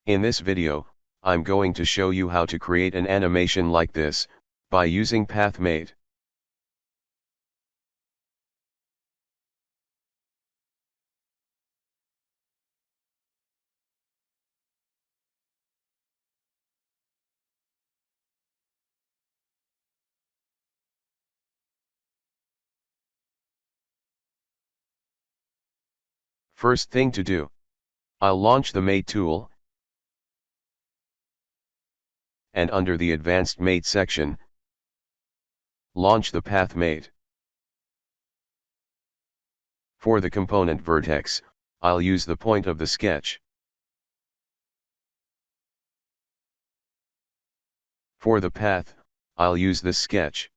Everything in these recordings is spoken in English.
In this video, I'm going to show you how to create an animation like this, by using PathMate. First thing to do, I'll launch the Mate tool, and under the Advanced Mate section, launch the PathMate. For the component vertex, I'll use the point of the sketch. For the path, I'll use the sketch.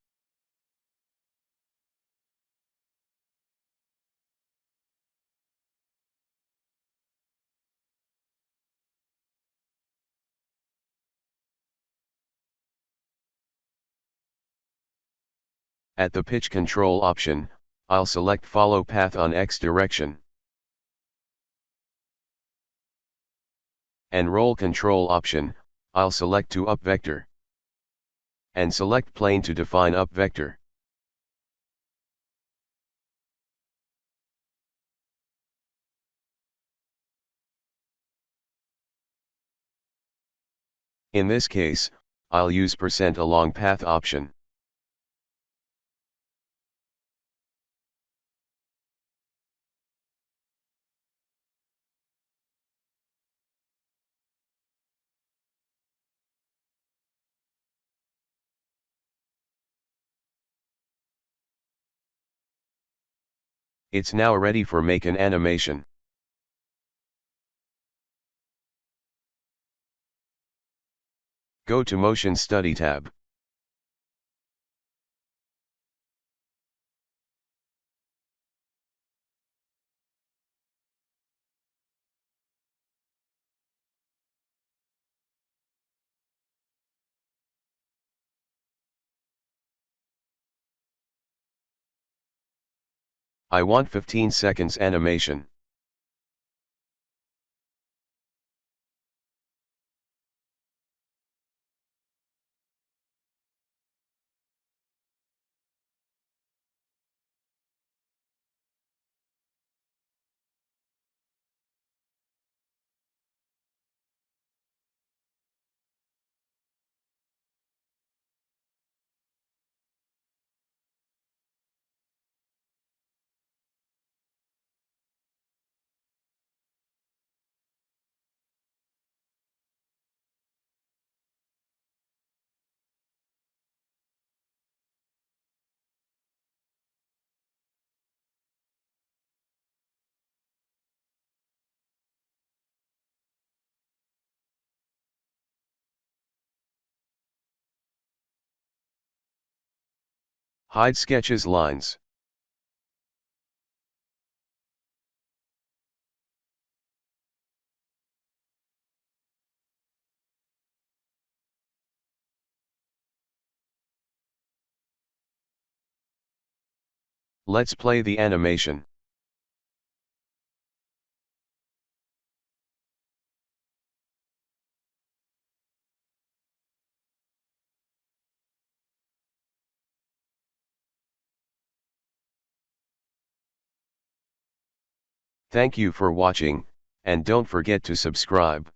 At the pitch control option, I'll select follow path on X direction. And roll control option, I'll select to up vector. And select plane to define up vector. In this case, I'll use %along path option. It's now ready for make an animation. Go to Motion Study tab. I want 15 seconds animation. Hide sketches lines. Let's play the animation. Thank you for watching, and don't forget to subscribe.